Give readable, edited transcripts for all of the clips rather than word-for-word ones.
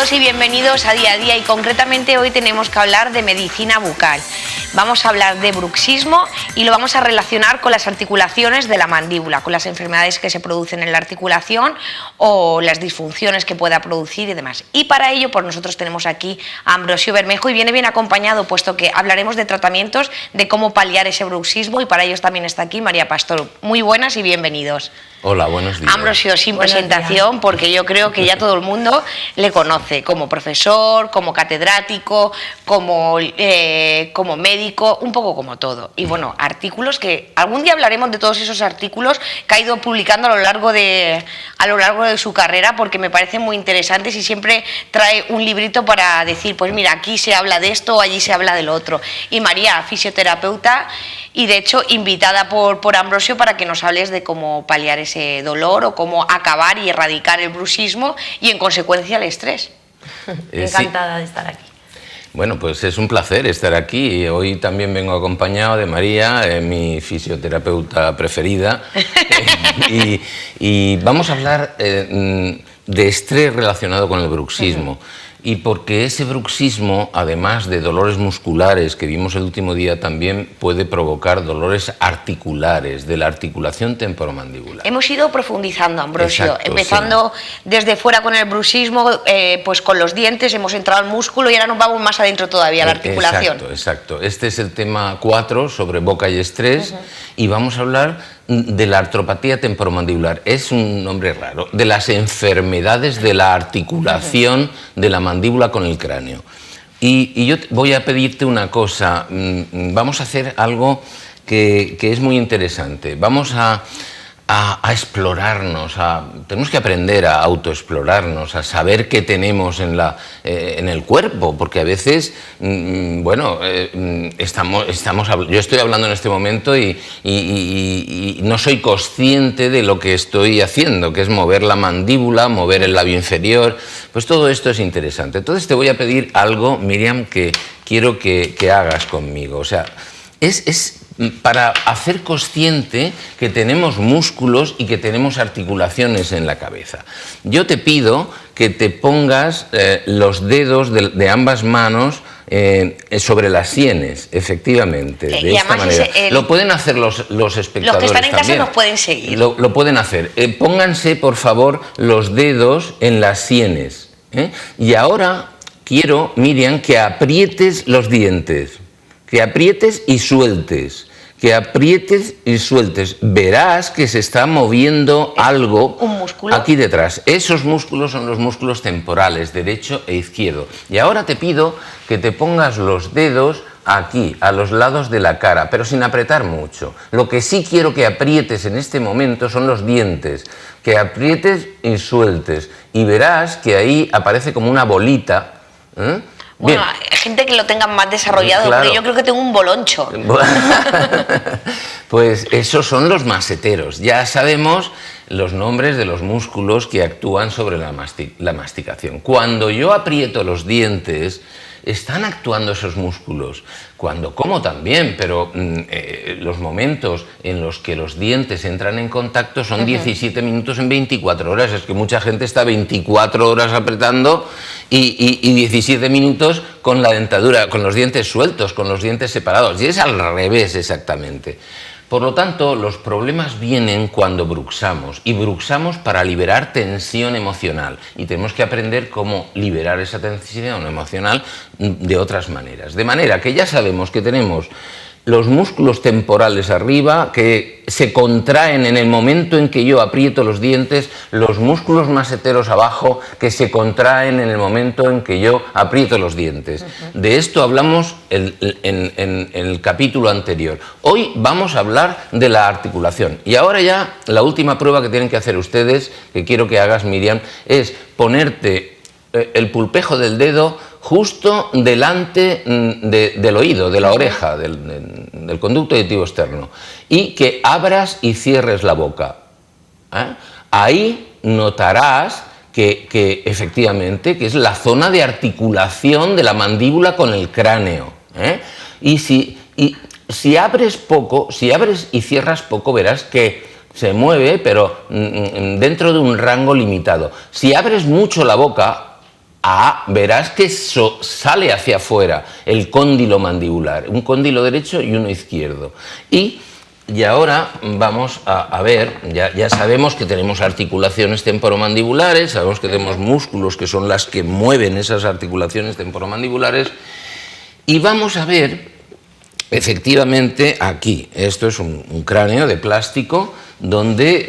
todos y bienvenidos a Día a Día, y concretamente hoy tenemos que hablar de medicina bucal. Vamos a hablar de bruxismo y lo vamos a relacionar con las articulaciones de la mandíbula, con las enfermedades que se producen en la articulación o las disfunciones que pueda producir y demás. Y para ello, pues nosotros tenemos aquí a Ambrosio Bermejo, y viene bien acompañado, puesto que hablaremos de tratamientos, de cómo paliar ese bruxismo, y para ellos también está aquí María Pastor. Muy buenas y bienvenidos. Hola, buenos días. Ambrosio, sin presentación, porque yo creo que ya todo el mundo le conoce como profesor, como catedrático, como médico, un poco como todo. Y bueno, artículos que algún día hablaremos de todos esos artículos que ha ido publicando a lo largo de su carrera, porque me parecen muy interesantes y siempre trae un librito para decir, pues mira, aquí se habla de esto o allí se habla del otro. Y María, fisioterapeuta, y de hecho invitada por Ambrosio para que nos hables de cómo paliar ese dolor o cómo acabar y erradicar el bruxismo y en consecuencia el estrés. Encantada de estar aquí. Bueno, pues es un placer estar aquí. Hoy también vengo acompañado de María, mi fisioterapeuta preferida, y vamos a hablar de estrés relacionado con el bruxismo. Y porque ese bruxismo, además de dolores musculares que vimos el último día, también puede provocar dolores articulares, de la articulación temporomandibular. Hemos ido profundizando, Ambrosio. Exacto, empezando desde fuera con el bruxismo, pues con los dientes, hemos entrado al músculo y ahora nos vamos más adentro todavía, a la articulación. Exacto. Este es el tema 4 sobre boca y estrés, y vamos a hablar de la artropatía temporomandibular. Es un nombre raro, de las enfermedades de la articulación de la mandíbula con el cráneo. Y yo voy a pedirte una cosa, vamos a hacer algo que es muy interesante. Vamos a explorarnos, tenemos que aprender a autoexplorarnos, a saber qué tenemos en el cuerpo, porque a veces, yo estoy hablando en este momento y no soy consciente de lo que estoy haciendo, que es mover la mandíbula, mover el labio inferior. Pues todo esto es interesante. Entonces te voy a pedir algo, Miriam, que quiero que hagas conmigo. O sea, es para hacer consciente que tenemos músculos y que tenemos articulaciones en la cabeza. Yo te pido que te pongas los dedos de ambas manos sobre las sienes, efectivamente, de esta manera. Lo pueden hacer los espectadores. Los que están en casa también nos pueden seguir. Lo pueden hacer. Pónganse, por favor, los dedos en las sienes. Y ahora quiero, Miriam, que aprietes los dientes. Que aprietes y sueltes, que aprietes y sueltes. Verás que se está moviendo algo aquí detrás. Esos músculos son los músculos temporales, derecho e izquierdo. Y ahora te pido que te pongas los dedos aquí, a los lados de la cara, pero sin apretar mucho. Lo que sí quiero que aprietes en este momento son los dientes, que aprietes y sueltes. Y verás que ahí aparece como una bolita. Bueno, hay gente que lo tenga más desarrollado, claro. Porque yo creo que tengo un boloncho. Pues esos son los maseteros. Ya sabemos los nombres de los músculos que actúan sobre la masticación. Cuando yo aprieto los dientes, están actuando esos músculos. Cuando como también, pero los momentos en los que los dientes entran en contacto son 17 minutos en 24 horas. Es que mucha gente está 24 horas apretando y 17 minutos con la dentadura, con los dientes sueltos, con los dientes separados. Y es al revés exactamente. Por lo tanto, los problemas vienen cuando bruxamos, y bruxamos para liberar tensión emocional, y tenemos que aprender cómo liberar esa tensión emocional de otras maneras. De manera que ya sabemos que tenemos los músculos temporales arriba, que se contraen en el momento en que yo aprieto los dientes, los músculos maseteros abajo, que se contraen en el momento en que yo aprieto los dientes. De esto hablamos en el capítulo anterior. Hoy vamos a hablar de la articulación. Y ahora ya la última prueba que tienen que hacer ustedes, que quiero que hagas, Miriam, es ponerte el pulpejo del dedo justo delante del oído, de la oreja, del conducto auditivo externo, y que abras y cierres la boca. Ahí notarás que efectivamente que es la zona de articulación de la mandíbula con el cráneo. Y si abres poco, si abres y cierras poco, verás que se mueve, pero dentro de un rango limitado. Si abres mucho la boca, verás que sale hacia afuera el cóndilo mandibular, un cóndilo derecho y uno izquierdo. Y ahora vamos a ver, ya sabemos que tenemos articulaciones temporomandibulares, sabemos que tenemos músculos que son las que mueven esas articulaciones temporomandibulares, y vamos a ver, efectivamente, aquí, esto es un cráneo de plástico, donde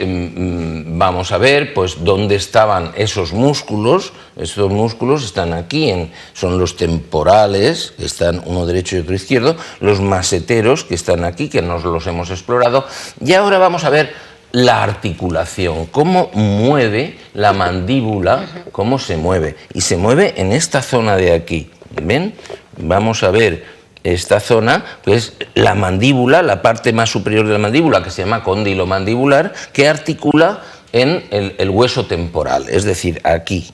vamos a ver pues dónde estaban esos músculos. Estos músculos están aquí, son los temporales, que están uno derecho y otro izquierdo, los maseteros, que están aquí, que nos los hemos explorado, y ahora vamos a ver la articulación, cómo mueve la mandíbula, cómo se mueve, y se mueve en esta zona de aquí, ¿ven? Vamos a ver esta zona, que es la mandíbula, la parte más superior de la mandíbula, que se llama cóndilo mandibular, que articula en el hueso temporal, es decir, aquí,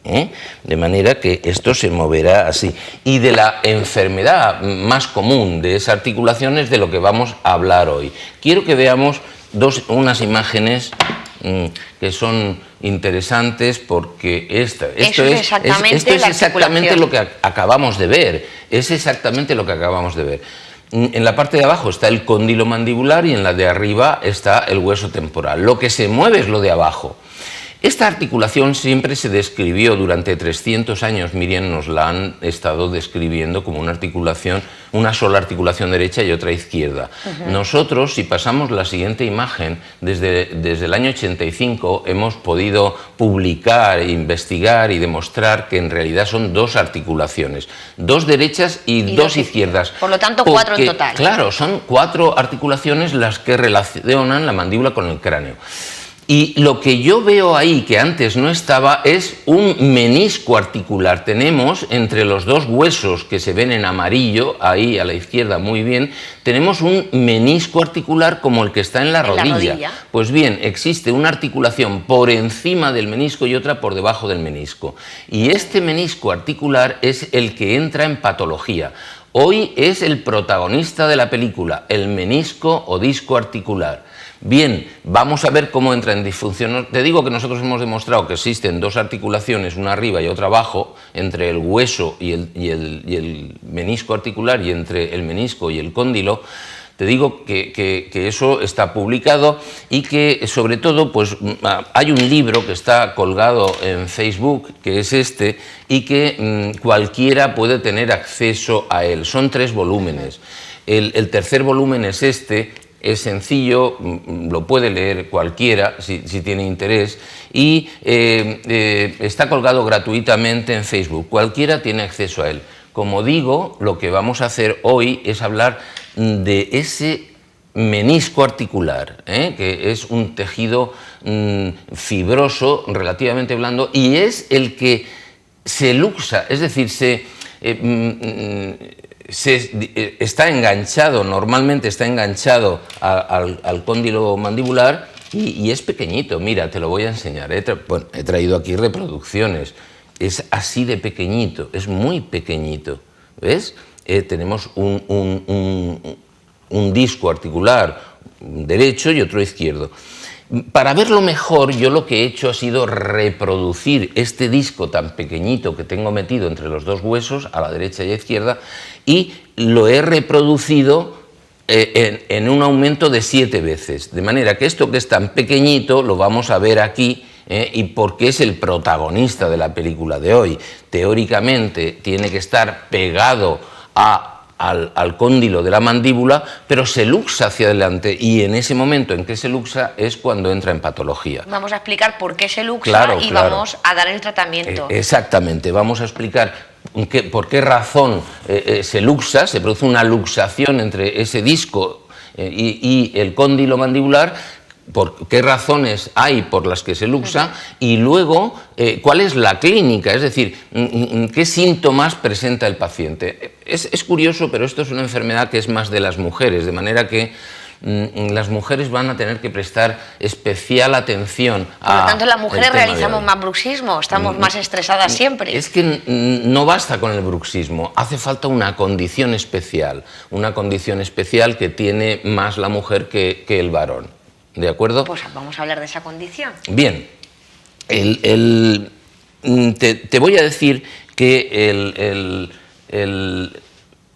¿eh? De manera que esto se moverá así. Y de la enfermedad más común de esa articulación es de lo que vamos a hablar hoy. Quiero que veamos unas imágenes que son interesantes, porque esto es exactamente lo que acabamos de ver. Es exactamente lo que acabamos de ver. En la parte de abajo está el cóndilo mandibular y en la de arriba está el hueso temporal. Lo que se mueve es lo de abajo. Esta articulación siempre se describió durante 300 años, Miriam nos la han estado describiendo como una articulación, una sola articulación derecha y otra izquierda. Nosotros, si pasamos la siguiente imagen, desde el año 85 hemos podido publicar, investigar y demostrar que en realidad son dos articulaciones, dos derechas y dos izquierdas. Por lo tanto, cuatro en total. Claro, son 4 articulaciones las que relacionan la mandíbula con el cráneo. Y lo que yo veo ahí, que antes no estaba, es un menisco articular. Tenemos entre los dos huesos que se ven en amarillo, ahí a la izquierda muy bien, tenemos un menisco articular como el que está en la rodilla. Pues bien, existe una articulación por encima del menisco y otra por debajo del menisco. Y este menisco articular es el que entra en patología. Hoy es el protagonista de la película, el menisco o disco articular. Bien, vamos a ver cómo entra en disfunción. Te digo que nosotros hemos demostrado que existen dos articulaciones, una arriba y otra abajo, entre el hueso y el menisco articular, y entre el menisco y el cóndilo. Te digo que eso está publicado, y que sobre todo pues hay un libro que está colgado en Facebook, que es este, y que cualquiera puede tener acceso a él. Son 3 volúmenes. El tercer volumen es este. Es sencillo, lo puede leer cualquiera si tiene interés, y está colgado gratuitamente en Facebook. Cualquiera tiene acceso a él. Como digo, lo que vamos a hacer hoy es hablar de ese menisco articular, que es un tejido fibroso, relativamente blando, y es el que se luxa, es decir, está enganchado, normalmente está enganchado al cóndilo mandibular, y es pequeñito. Mira, te lo voy a enseñar. He traído aquí reproducciones. Es así de pequeñito, es muy pequeñito. ¿Ves? Tenemos un disco articular derecho y otro izquierdo. Para verlo mejor, yo lo que he hecho ha sido reproducir este disco tan pequeñito que tengo metido entre los dos huesos, a la derecha y a la izquierda, y lo he reproducido en un aumento de 7 veces. De manera que esto que es tan pequeñito lo vamos a ver aquí, y porque es el protagonista de la película de hoy. Teóricamente tiene que estar pegado al cóndilo de la mandíbula, pero se luxa hacia adelante, y en ese momento en que se luxa es cuando entra en patología. Vamos a explicar por qué se luxa, vamos a dar el tratamiento. Exactamente, vamos a explicar por qué razón se luxa, se produce una luxación entre ese disco y el cóndilo mandibular, por qué razones hay por las que se luxa, y luego cuál es la clínica, es decir, qué síntomas presenta el paciente. Es curioso, pero esto es una enfermedad que es más de las mujeres, de manera que las mujeres van a tener que prestar especial atención a... Por lo tanto, las mujeres realizamos más bruxismo, estamos más estresadas siempre. Es que no basta con el bruxismo, hace falta una condición especial que tiene más la mujer que el varón. ¿De acuerdo? Pues vamos a hablar de esa condición. Bien, te voy a decir que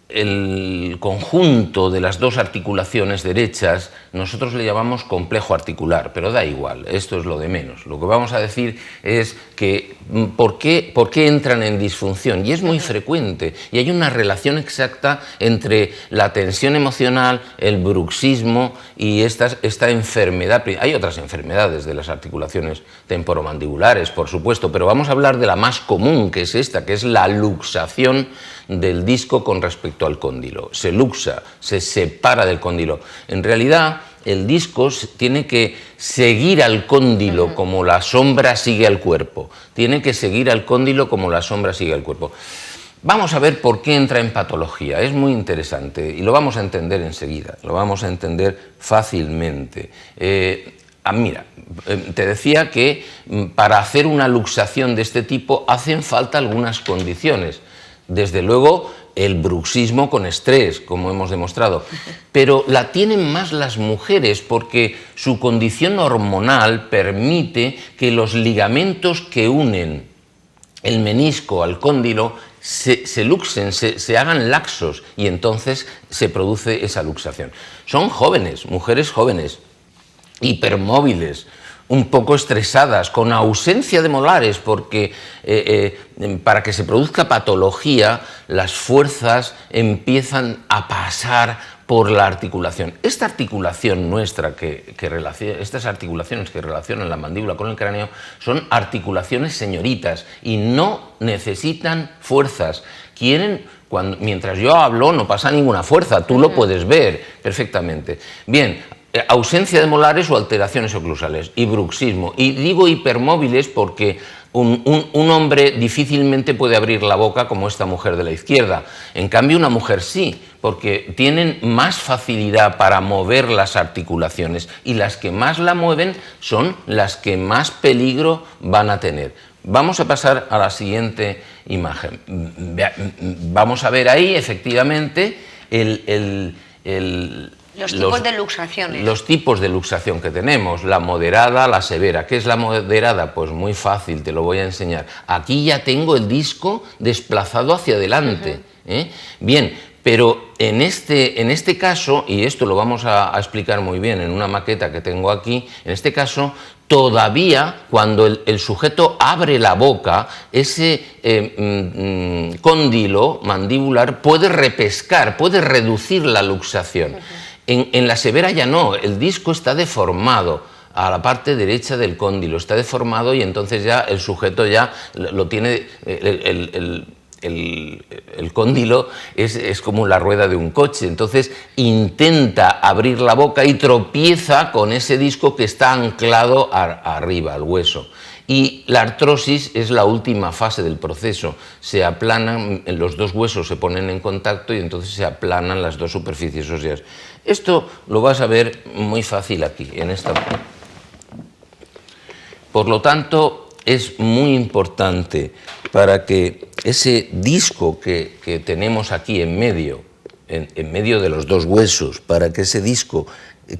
el conjunto de las dos articulaciones derechas nosotros le llamamos complejo articular, pero da igual, esto es lo de menos. Lo que vamos a decir es que ¿por qué entran en disfunción? Y es muy frecuente, y hay una relación exacta entre la tensión emocional, el bruxismo y esta enfermedad. Hay otras enfermedades de las articulaciones temporomandibulares, por supuesto, pero vamos a hablar de la más común, que es esta, que es la luxación del disco con respecto al cóndilo. Se luxa, se separa del cóndilo. En realidad, el disco tiene que seguir al cóndilo como la sombra sigue al cuerpo. Tiene que seguir al cóndilo como la sombra sigue al cuerpo. Vamos a ver por qué entra en patología. Es muy interesante y lo vamos a entender enseguida. Lo vamos a entender fácilmente. Mira, te decía que para hacer una luxación de este tipo hacen falta algunas condiciones. Desde luego, el bruxismo con estrés, como hemos demostrado, pero la tienen más las mujeres porque su condición hormonal permite que los ligamentos que unen el menisco al cóndilo se luxen, se hagan laxos y entonces se produce esa luxación. Son jóvenes, mujeres jóvenes, hipermóviles, un poco estresadas, con ausencia de molares, porque para que se produzca patología, las fuerzas empiezan a pasar por la articulación. Esta articulación nuestra, estas articulaciones que relacionan la mandíbula con el cráneo, son articulaciones señoritas y no necesitan fuerzas. Mientras yo hablo, no pasa ninguna fuerza, tú lo puedes ver perfectamente. Bien. Ausencia de molares o alteraciones oclusales y bruxismo. Y digo hipermóviles porque un hombre difícilmente puede abrir la boca como esta mujer de la izquierda. En cambio, una mujer sí, porque tienen más facilidad para mover las articulaciones y las que más la mueven son las que más peligro van a tener. Vamos a pasar a la siguiente imagen. Vamos a ver ahí, efectivamente, los tipos de luxaciones. Los tipos de luxación que tenemos, la moderada, la severa. ¿Qué es la moderada? Pues muy fácil, te lo voy a enseñar. Aquí ya tengo el disco desplazado hacia adelante. Bien, pero en este caso, y esto lo vamos a explicar muy bien en una maqueta que tengo aquí, en este caso todavía cuando el sujeto abre la boca, ese cóndilo mandibular puede repescar, puede reducir la luxación. En la severa ya no, el disco está deformado a la parte derecha del cóndilo, está deformado y entonces ya el sujeto ya lo tiene, el cóndilo es como la rueda de un coche, entonces intenta abrir la boca y tropieza con ese disco que está anclado arriba, al hueso. Y la artrosis es la última fase del proceso. Se aplanan, los dos huesos se ponen en contacto y entonces se aplanan las dos superficies óseas. Esto lo vas a ver muy fácil aquí, en esta. Por lo tanto, es muy importante para que ese disco que tenemos aquí en medio de los dos huesos, para que ese disco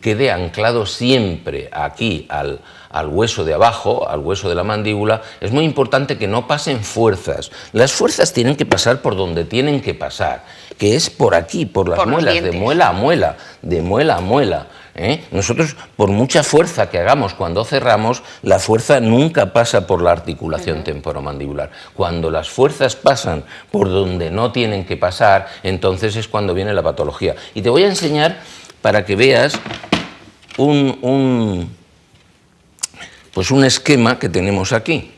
quede anclado siempre aquí al hueso de abajo, al hueso de la mandíbula, es muy importante que no pasen fuerzas. Las fuerzas tienen que pasar por donde tienen que pasar, que es por aquí, por las muelas, de muela a muela, de muela a muela. Nosotros, por mucha fuerza que hagamos cuando cerramos, la fuerza nunca pasa por la articulación temporomandibular. Cuando las fuerzas pasan por donde no tienen que pasar, entonces es cuando viene la patología. Y te voy a enseñar para que veas un esquema que tenemos aquí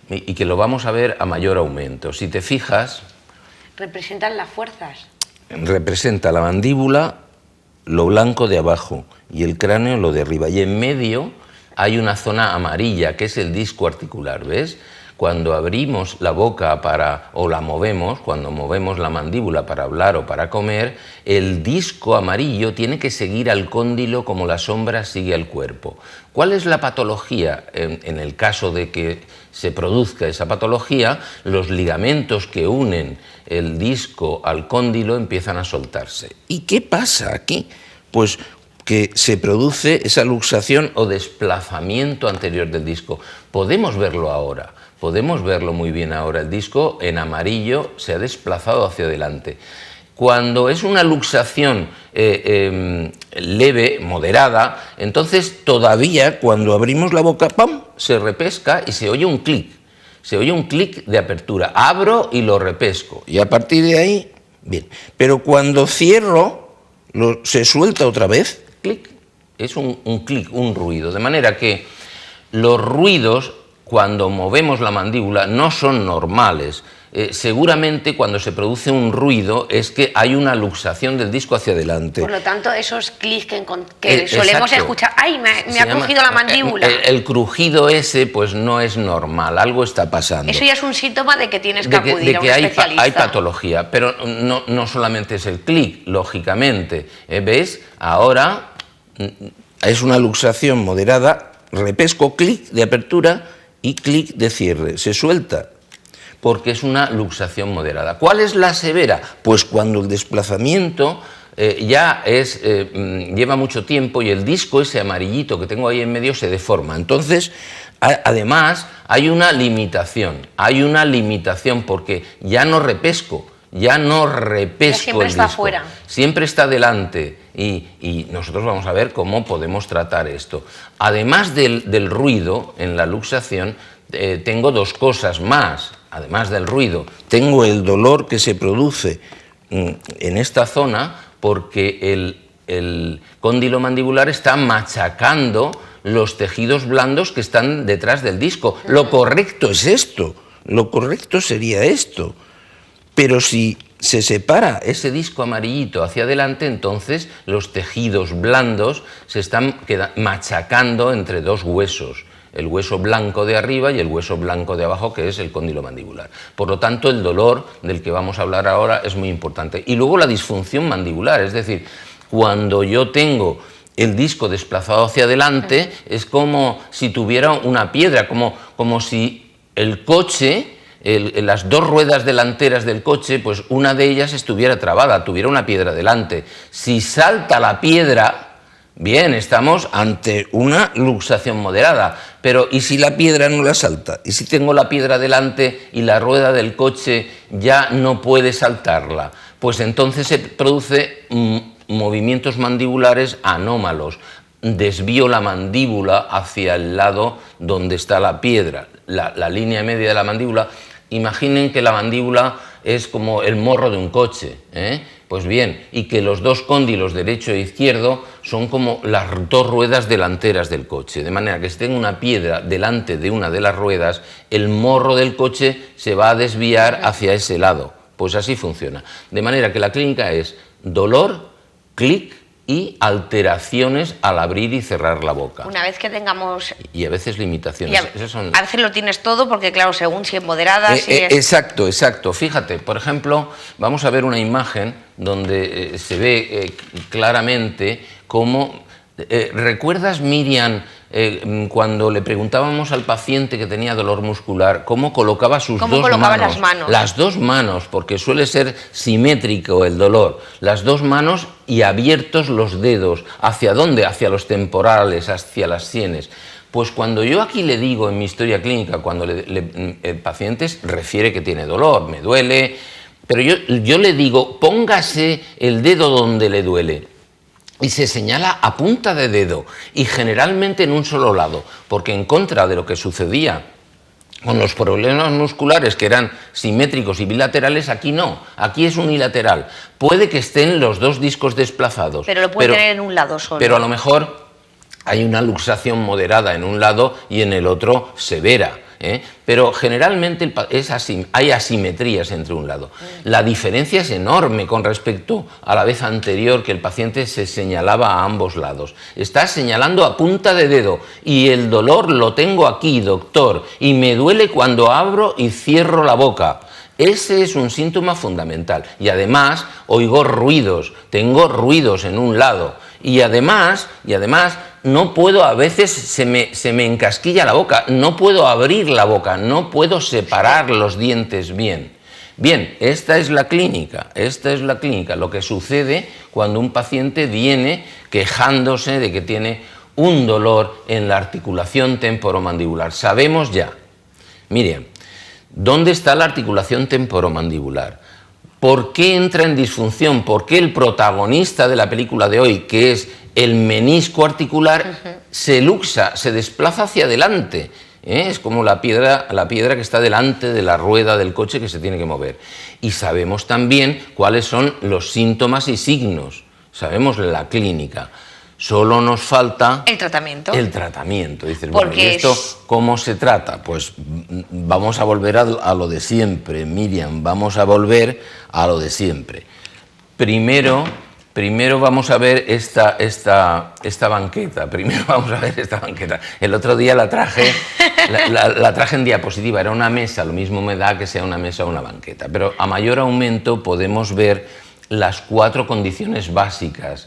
y que lo vamos a ver a mayor aumento. Si te fijas... Representan las fuerzas. Representa la mandíbula, lo blanco de abajo, y el cráneo lo de arriba. Y en medio hay una zona amarilla, que es el disco articular, ¿ves? Cuando abrimos la boca o la movemos, cuando movemos la mandíbula para hablar o para comer, el disco amarillo tiene que seguir al cóndilo como la sombra sigue al cuerpo. ¿Cuál es la patología? En el caso de que se produzca esa patología, los ligamentos que unen el disco al cóndilo empiezan a soltarse. ¿Y qué pasa aquí? Pues que se produce esa luxación o desplazamiento anterior del disco. Podemos verlo ahora. Podemos verlo muy bien ahora. El disco en amarillo se ha desplazado hacia adelante. Cuando es una luxación leve, moderada, entonces todavía cuando abrimos la boca, ¡pam!, se repesca y se oye un clic. Se oye un clic de apertura. Abro y lo repesco. Y a partir de ahí, bien. Pero cuando cierro, se suelta otra vez, clic. Es un clic, un ruido. De manera que los ruidos, cuando movemos la mandíbula, no son normales. Seguramente cuando se produce un ruido es que hay una luxación del disco hacia adelante. Por lo tanto, esos clics que solemos escuchar, ¡ay, me ha crujido la mandíbula! El crujido ese pues no es normal, algo está pasando. Eso ya es un síntoma de que tienes que acudir a un especialista. Hay patología, pero no solamente es el clic, lógicamente. ¿Ves? Ahora es una luxación moderada, repesco, clic de apertura y clic de cierre. Se suelta, porque es una luxación moderada. ¿Cuál es la severa? Pues cuando el desplazamiento lleva mucho tiempo y el disco ese amarillito que tengo ahí en medio se deforma. Entonces, además, hay una limitación porque ya no repesco siempre el está disco. fuera. Siempre está delante y nosotros vamos a ver cómo podemos tratar esto. Además del ruido en la luxación, tengo dos cosas más. Además del ruido, tengo el dolor que se produce en esta zona porque el cóndilo mandibular está machacando los tejidos blandos que están detrás del disco. Lo correcto es esto, lo correcto sería esto. Pero si se separa ese disco amarillito hacia adelante, entonces los tejidos blandos se están machacando entre dos huesos. El hueso blanco de arriba y el hueso blanco de abajo, que es el cóndilo mandibular. Por lo tanto, el dolor del que vamos a hablar ahora es muy importante. Y luego la disfunción mandibular, es decir, cuando yo tengo el disco desplazado hacia adelante, es como si tuviera una piedra, como si el coche, las dos ruedas delanteras del coche, pues una de ellas estuviera trabada, tuviera una piedra delante. Si salta la piedra, bien, estamos ante una luxación moderada, pero ¿y si la piedra no la salta? ¿Y si tengo la piedra delante y la rueda del coche ya no puede saltarla? Pues entonces se produce movimientos mandibulares anómalos. Desvío la mandíbula hacia el lado donde está la piedra, la línea media de la mandíbula. Imaginen que la mandíbula es como el morro de un coche, Pues bien, y que los dos cóndilos derecho e izquierdo son como las dos ruedas delanteras del coche, de manera que si tengo una piedra delante de una de las ruedas, el morro del coche se va a desviar hacia ese lado. Pues así funciona. De manera que la clínica es dolor, clic y alteraciones al abrir y cerrar la boca. Una vez que tengamos... Y a veces limitaciones. A veces lo tienes todo porque, claro, según si es moderada... Exacto. Fíjate, por ejemplo, vamos a ver una imagen donde se ve claramente cómo... ¿Recuerdas, Miriam, cuando le preguntábamos al paciente que tenía dolor muscular cómo colocaba sus dos manos? Las manos. Las dos manos, porque suele ser simétrico el dolor. Las dos manos y abiertos los dedos. ¿Hacia dónde? Hacia los temporales, hacia las sienes. Pues cuando yo aquí le digo en mi historia clínica, cuando el paciente refiere que tiene dolor, me duele, pero yo le digo, póngase el dedo donde le duele. Y se señala a punta de dedo y generalmente en un solo lado, porque en contra de lo que sucedía con los problemas musculares que eran simétricos y bilaterales, aquí no, aquí es unilateral. Puede que estén los dos discos desplazados. Pero lo puede tener en un lado solo. Pero a lo mejor hay una luxación moderada en un lado y en el otro severa. Pero generalmente hay asimetrías entre un lado. La diferencia es enorme con respecto a la vez anterior que el paciente se señalaba a ambos lados. Está señalando a punta de dedo y el dolor lo tengo aquí, doctor, y me duele cuando abro y cierro la boca. Ese es un síntoma fundamental. Y además oigo ruidos, tengo ruidos en un lado. Y además no puedo, a veces se me encasquilla la boca, no puedo abrir la boca, no puedo separar los dientes bien. Bien, esta es la clínica, lo que sucede cuando un paciente viene quejándose de que tiene un dolor en la articulación temporomandibular. Sabemos ya Miriam, ¿dónde está la articulación temporomandibular? ¿Por qué entra en disfunción? ¿Por qué el protagonista de la película de hoy, que es el menisco articular, se luxa, se desplaza hacia adelante? Es como la piedra que está delante de la rueda del coche que se tiene que mover. Y sabemos también cuáles son los síntomas y signos. Sabemos la clínica. Solo nos falta el tratamiento. El tratamiento. Dices, bueno, ¿y esto cómo se trata? Pues vamos a volver a lo de siempre, Miriam, vamos a volver a lo de siempre. Primero vamos a ver esta banqueta. Primero vamos a ver esta banqueta. El otro día la traje en diapositiva. Era una mesa, lo mismo me da que sea una mesa o una banqueta. Pero a mayor aumento podemos ver las 4 condiciones básicas.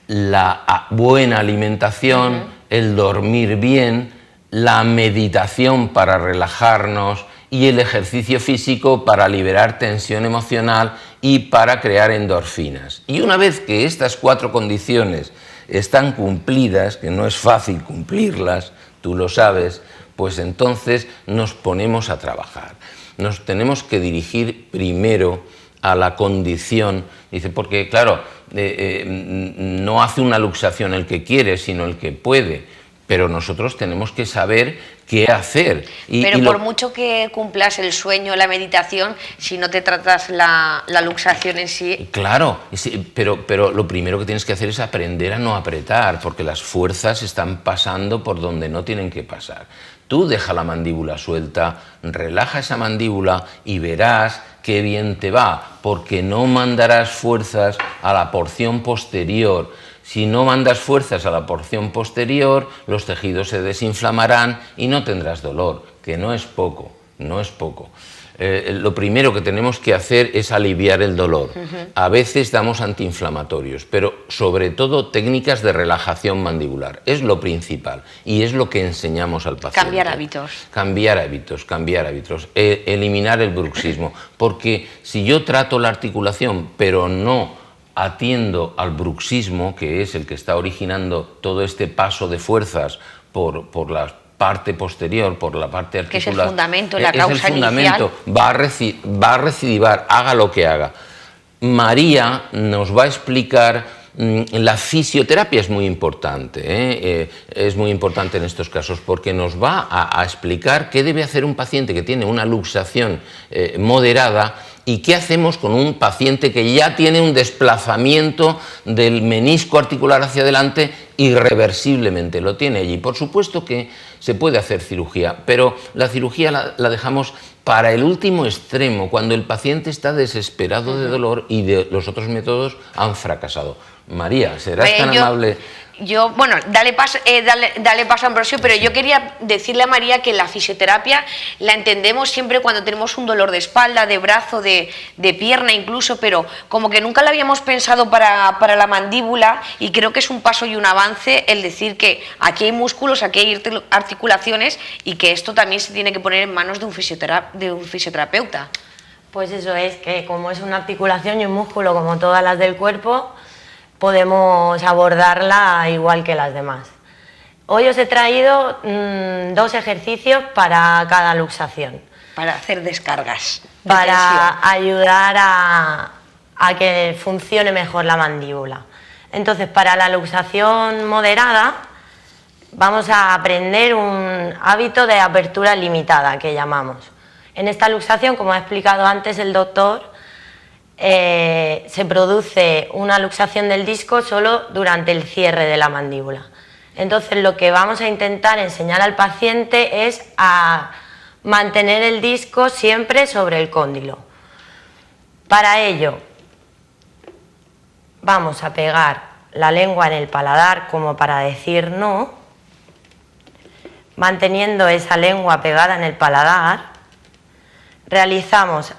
La buena alimentación, el dormir bien, la meditación para relajarnos y el ejercicio físico para liberar tensión emocional y para crear endorfinas. Y una vez que estas 4 condiciones están cumplidas, que no es fácil cumplirlas, tú lo sabes, pues entonces nos ponemos a trabajar. Nos tenemos que dirigir primero a la condición, dice, porque claro, no hace una luxación el que quiere, sino el que puede, pero nosotros tenemos que saber qué hacer. Pero por mucho que cumplas el sueño, la meditación, si no te tratas la luxación en sí... Claro, sí, pero lo primero que tienes que hacer es aprender a no apretar, porque las fuerzas están pasando por donde no tienen que pasar. Tú deja la mandíbula suelta, relaja esa mandíbula y verás qué bien te va, porque no mandarás fuerzas a la porción posterior. Si no mandas fuerzas a la porción posterior, los tejidos se desinflamarán y no tendrás dolor, que no es poco, no es poco. Lo primero que tenemos que hacer es aliviar el dolor. A veces damos antiinflamatorios, pero sobre todo técnicas de relajación mandibular. Es lo principal y es lo que enseñamos al paciente. Cambiar hábitos. Cambiar hábitos, cambiar hábitos. Eliminar el bruxismo. Porque si yo trato la articulación, pero no atiendo al bruxismo, que es el que está originando todo este paso de fuerzas por la parte posterior, por la parte articular. Que es el fundamento, la causa inicial. Es el fundamento, inicial. va a recidivar, haga lo que haga. María nos va a explicar, la fisioterapia es muy importante, es muy importante en estos casos, porque nos va a explicar qué debe hacer un paciente que tiene una luxación moderada. ¿Y qué hacemos con un paciente que ya tiene un desplazamiento del menisco articular hacia adelante irreversiblemente? Lo tiene allí. Por supuesto que se puede hacer cirugía, pero la cirugía la dejamos para el último extremo, cuando el paciente está desesperado de dolor y los otros métodos han fracasado. María, ¿serás tan amable? Bueno, dale paso a Ambrosio, pero yo quería decirle a María que la fisioterapia la entendemos siempre cuando tenemos un dolor de espalda, de brazo, de pierna incluso, pero como que nunca la habíamos pensado para la mandíbula, y creo que es un paso y un avance el decir que aquí hay músculos, aquí hay articulaciones, y que esto también se tiene que poner en manos de un fisioterapeuta. Pues eso es, que como es una articulación y un músculo como todas las del cuerpo, podemos abordarla igual que las demás. Hoy os he traído 2 ejercicios para cada luxación. Para hacer descargas. Para ayudar a que funcione mejor la mandíbula. Entonces, para la luxación moderada, vamos a aprender un hábito de apertura limitada, que llamamos. En esta luxación, como ha explicado antes el doctor, se produce una luxación del disco solo durante el cierre de la mandíbula. Entonces, lo que vamos a intentar enseñar al paciente es a mantener el disco siempre sobre el cóndilo. Para ello, vamos a pegar la lengua en el paladar como para decir no, manteniendo esa lengua pegada en el paladar. Realizamos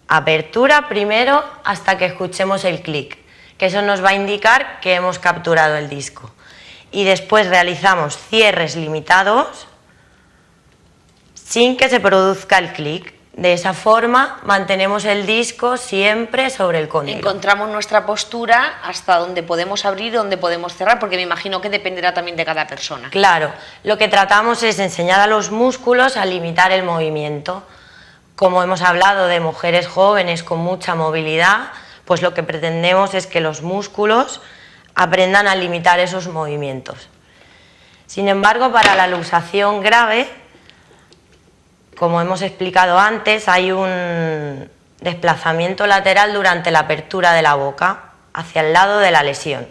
apertura primero hasta que escuchemos el clic, que eso nos va a indicar que hemos capturado el disco. Y después realizamos cierres limitados sin que se produzca el clic. De esa forma mantenemos el disco siempre sobre el cóndilo. Encontramos nuestra postura hasta donde podemos abrir y donde podemos cerrar, porque me imagino que dependerá también de cada persona. Claro, lo que tratamos es enseñar a los músculos a limitar el movimiento. Como hemos hablado de mujeres jóvenes con mucha movilidad, pues lo que pretendemos es que los músculos aprendan a limitar esos movimientos. Sin embargo, para la luxación grave, como hemos explicado antes, hay un desplazamiento lateral durante la apertura de la boca hacia el lado de la lesión.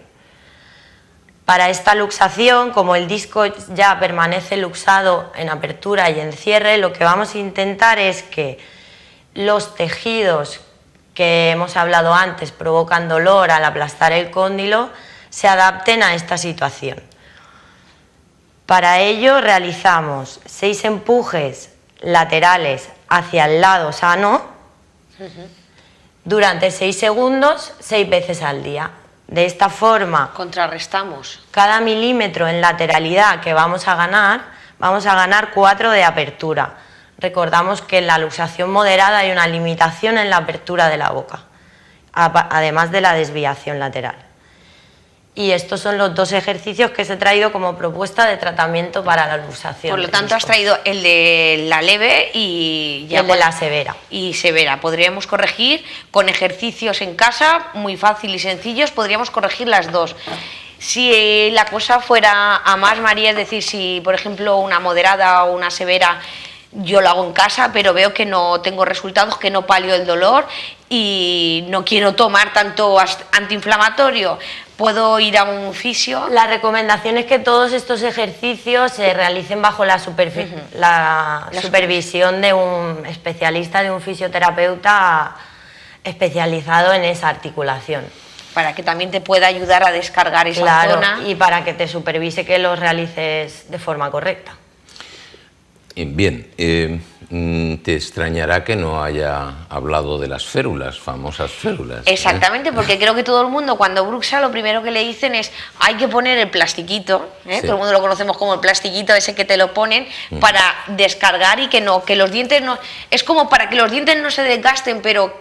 Para esta luxación, como el disco ya permanece luxado en apertura y en cierre, lo que vamos a intentar es que los tejidos que hemos hablado antes provocan dolor al aplastar el cóndilo se adapten a esta situación. Para ello realizamos 6 empujes laterales hacia el lado sano durante 6 segundos, 6 veces al día. De esta forma Contrarrestamos. cada milímetro en lateralidad que vamos a ganar 4 de apertura. Recordamos que en la luxación moderada hay una limitación en la apertura de la boca, además de la desviación lateral. Y estos son los 2 ejercicios que os he traído como propuesta de tratamiento para la luxación. Por lo tanto, has traído el de la leve y el de la severa. Y severa. Podríamos corregir con ejercicios en casa, muy fácil y sencillos, podríamos corregir las 2. Si la cosa fuera a más, María, es decir, si por ejemplo una moderada o una severa yo lo hago en casa, pero veo que no tengo resultados, que no palio el dolor y no quiero tomar tanto antiinflamatorio, ¿puedo ir a un fisio? La recomendación es que todos estos ejercicios se realicen bajo la supervisión de un especialista, de un fisioterapeuta especializado en esa articulación. Para que también te pueda ayudar a descargar esa zona. Y para que te supervise que los realices de forma correcta. Bien, te extrañará que no haya hablado de las férulas, famosas férulas. Exactamente, porque creo que todo el mundo cuando bruxa lo primero que le dicen es hay que poner el plastiquito, Sí. Todo el mundo lo conocemos como el plastiquito ese que te lo ponen para descargar y que los dientes no... Es como para que los dientes no se desgasten, pero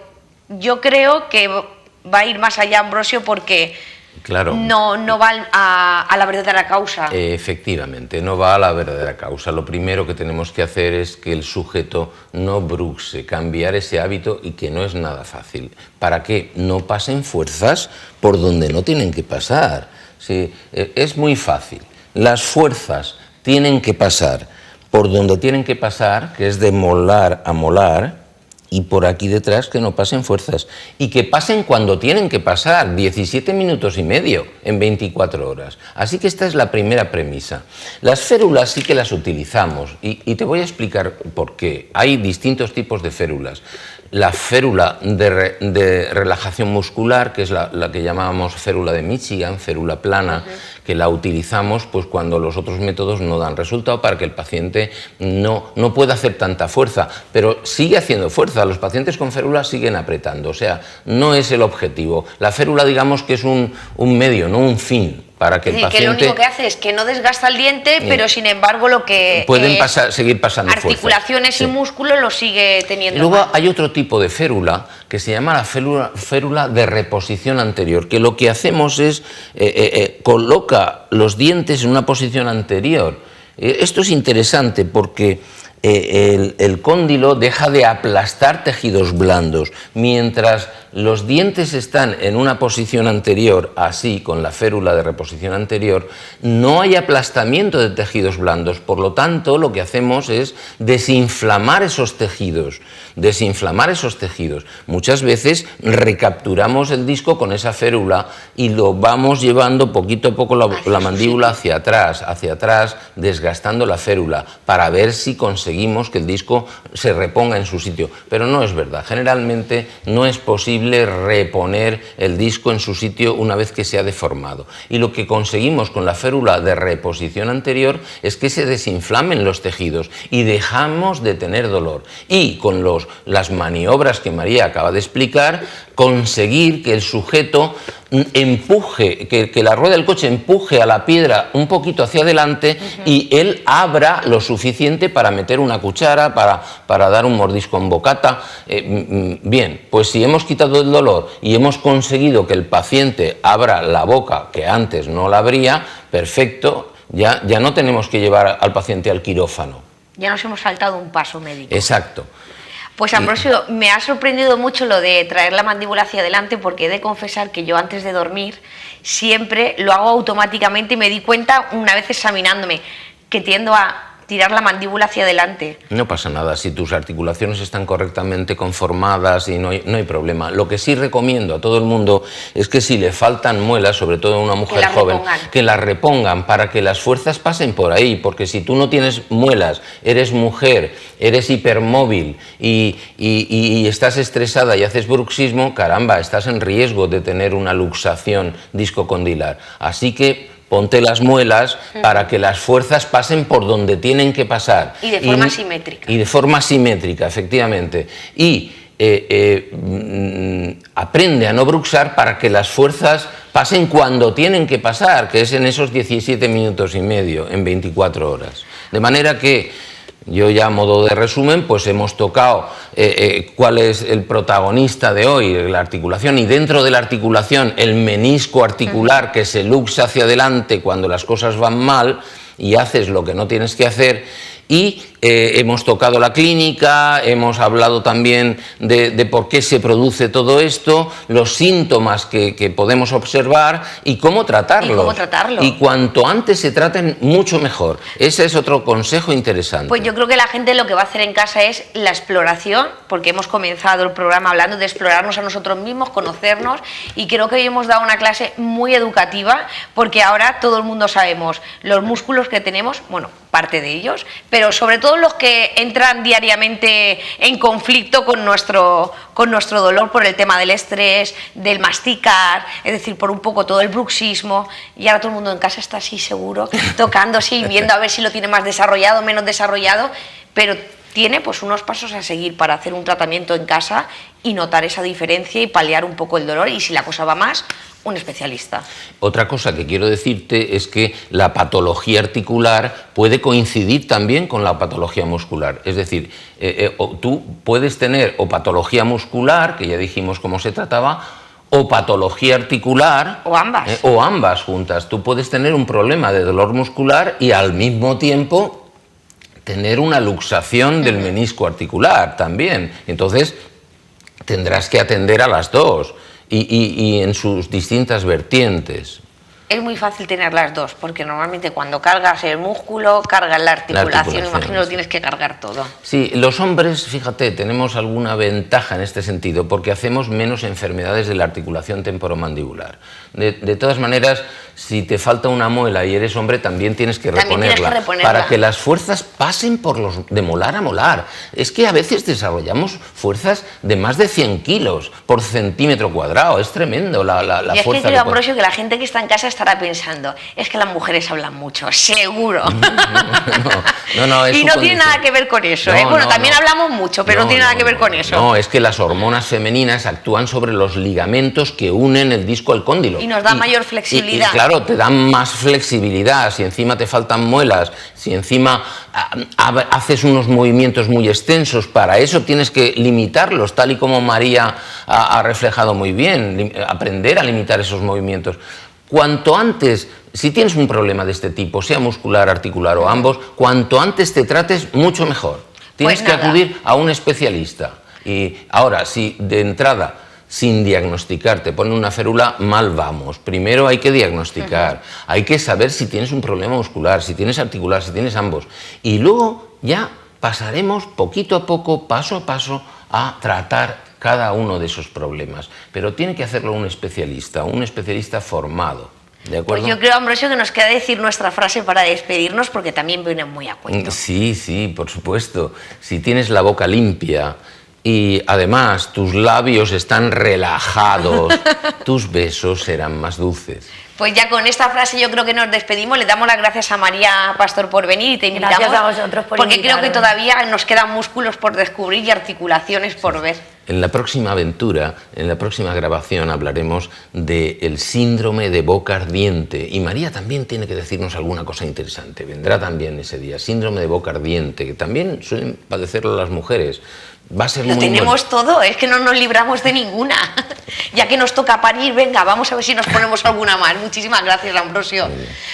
yo creo que va a ir más allá, Ambrosio, porque... Claro. No va a la verdadera causa. Efectivamente, no va a la verdadera causa. Lo primero que tenemos que hacer es que el sujeto no bruxe, cambiar ese hábito, y que no es nada fácil. ¿Para qué? No pasen fuerzas por donde no tienen que pasar. Sí, es muy fácil. Las fuerzas tienen que pasar por donde tienen que pasar, que es de molar a molar, y por aquí detrás que no pasen fuerzas. Y que pasen cuando tienen que pasar, 17 minutos y medio en 24 horas. Así que esta es la primera premisa. Las férulas sí que las utilizamos y te voy a explicar por qué. Hay distintos tipos de férulas. La férula de relajación muscular, que es la que llamábamos férula de Michigan, férula plana, que la utilizamos pues cuando los otros métodos no dan resultado, para que el paciente no pueda hacer tanta fuerza, pero sigue haciendo fuerza. Los pacientes con férula siguen apretando, o sea, no es el objetivo. La férula, digamos que es un medio, no un fin, para que el paciente... Que lo único que hace es que no desgasta el diente, pero sin embargo lo que... Pueden seguir pasando articulaciones fuerza. y músculos lo sigue teniendo. Luego hay otro tipo de férula que se llama la férula de reposición anterior, que lo que hacemos es coloca los dientes en una posición anterior. Esto es interesante porque el cóndilo deja de aplastar tejidos blandos, mientras los dientes están en una posición anterior, así, con la férula de reposición anterior, no hay aplastamiento de tejidos blandos. Por lo tanto, lo que hacemos es desinflamar esos tejidos. Muchas veces recapturamos el disco con esa férula y lo vamos llevando poquito a poco la mandíbula hacia atrás, desgastando la férula, para ver si conseguimos que el disco se reponga en su sitio. Pero no es verdad. Generalmente no es posible reponer el disco en su sitio una vez que se ha deformado. Y lo que conseguimos con la férula de reposición anterior es que se desinflamen los tejidos y dejamos de tener dolor. Y con las maniobras que María acaba de explicar, conseguir que el sujeto empuje, que la rueda del coche empuje a la piedra un poquito hacia adelante y él abra lo suficiente para meter una cuchara, para dar un mordisco en bocata. Bien, pues si hemos quitado el dolor y hemos conseguido que el paciente abra la boca, que antes no la abría, perfecto, ya no tenemos que llevar al paciente al quirófano. Ya nos hemos saltado un paso médico. Exacto. Pues Ambrosio, me ha sorprendido mucho lo de traer la mandíbula hacia adelante, porque he de confesar que yo antes de dormir siempre lo hago automáticamente y me di cuenta una vez examinándome que tiendo a tirar la mandíbula hacia adelante. No pasa nada, si tus articulaciones están correctamente conformadas y no hay problema. Lo que sí recomiendo a todo el mundo es que si le faltan muelas, sobre todo a una mujer joven, que las repongan para que las fuerzas pasen por ahí, porque si tú no tienes muelas, eres mujer, eres hipermóvil y estás estresada y haces bruxismo, caramba, estás en riesgo de tener una luxación discocondilar. Así que ponte las muelas para que las fuerzas pasen por donde tienen que pasar. Y de forma simétrica. Y de forma simétrica, efectivamente. Y aprende a no bruxar para que las fuerzas pasen cuando tienen que pasar, que es en esos 17 minutos y medio, en 24 horas. De manera que yo ya a modo de resumen, pues hemos tocado cuál es el protagonista de hoy, la articulación, y dentro de la articulación el menisco articular que se luxa hacia adelante cuando las cosas van mal y haces lo que no tienes que hacer. Y hemos tocado la clínica, hemos hablado también de por qué se produce todo esto, los síntomas que podemos observar y cómo tratarlos. Y cuanto antes se traten, mucho mejor. Ese es otro consejo interesante. Pues yo creo que la gente lo que va a hacer en casa es la exploración, porque hemos comenzado el programa hablando de explorarnos a nosotros mismos, conocernos, y creo que hoy hemos dado una clase muy educativa, porque ahora todo el mundo sabemos los músculos que tenemos, bueno, parte de ellos, pero sobre todo los que entran diariamente en conflicto con nuestro dolor por el tema del estrés, del masticar, es decir, por un poco todo el bruxismo, y ahora todo el mundo en casa está así seguro, tocándose y viendo a ver si lo tiene más desarrollado, menos desarrollado, pero tiene pues unos pasos a seguir para hacer un tratamiento en casa y notar esa diferencia y paliar un poco el dolor, y si la cosa va más, un especialista. Otra cosa que quiero decirte es que la patología articular puede coincidir también con la patología muscular. Es decir, tú puedes tener o patología muscular, que ya dijimos cómo se trataba, o patología articular. O ambas. O ambas juntas. Tú puedes tener un problema de dolor muscular y al mismo tiempo tener una luxación del menisco articular también. Entonces, tendrás que atender a las dos. Y en sus distintas vertientes. Es muy fácil tener las dos, porque normalmente cuando cargas el músculo, cargas la articulación, imagino lo tienes que cargar todo. Sí, los hombres, fíjate, tenemos alguna ventaja en este sentido, porque hacemos menos enfermedades de la articulación temporomandibular. De todas maneras, si te falta una muela y eres hombre, también tienes que reponerla, para que las fuerzas pasen de molar a molar. Es que a veces desarrollamos fuerzas de más de 100 kilos por centímetro cuadrado, es tremendo la fuerza. Y es que creo, Ambrosio, que la gente que está en casa estará pensando, es que las mujeres hablan mucho, seguro. No, y no tiene nada que ver con eso. Bueno, también hablamos mucho, pero no tiene nada que ver con eso. No, es que las hormonas femeninas actúan sobre los ligamentos que unen el disco al cóndilo. Y nos da mayor flexibilidad. Y claro, te dan más flexibilidad. Si encima te faltan muelas, si encima haces unos movimientos muy extensos, para eso tienes que limitarlos, tal y como María ha reflejado muy bien, aprender a limitar esos movimientos. Cuanto antes, si tienes un problema de este tipo, sea muscular, articular o ambos, cuanto antes te trates, mucho mejor. Tienes que acudir a un especialista. Y ahora, si de entrada, sin diagnosticar, te ponen una férula, mal vamos. Primero hay que diagnosticar, hay que saber si tienes un problema muscular, si tienes articular, si tienes ambos. Y luego ya pasaremos poquito a poco, paso a paso, a tratar cada uno de esos problemas, pero tiene que hacerlo un especialista formado, ¿de acuerdo? Pues yo creo, Ambrosio, que nos queda decir nuestra frase para despedirnos, porque también viene muy a cuento. Sí, por supuesto. Si tienes la boca limpia y además tus labios están relajados, tus besos serán más dulces. Pues ya con esta frase yo creo que nos despedimos. Le damos las gracias a María Pastor por venir y te invitamos. Gracias a vosotros por porque invitarme. creo que todavía nos quedan músculos por descubrir y articulaciones por ver. En la próxima aventura, en la próxima grabación, hablaremos del síndrome de boca ardiente. Y María también tiene que decirnos alguna cosa interesante. Vendrá también ese día. Síndrome de boca ardiente, que también suelen padecerlo las mujeres. Va a ser Lo muy tenemos todo, es que no nos libramos de ninguna. Ya que nos toca parir, venga, vamos a ver si nos ponemos alguna más. Muchísimas gracias, Ambrosio.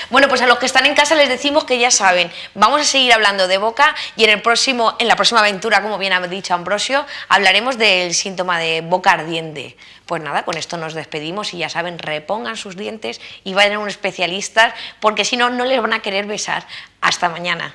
Bueno, pues a los que están en casa les decimos que ya saben, vamos a seguir hablando de boca y en la próxima aventura, como bien ha dicho Ambrosio, hablaremos del síntoma de boca ardiente. Pues nada, con esto nos despedimos y ya saben, repongan sus dientes y vayan a un especialista porque si no, no les van a querer besar. Hasta mañana.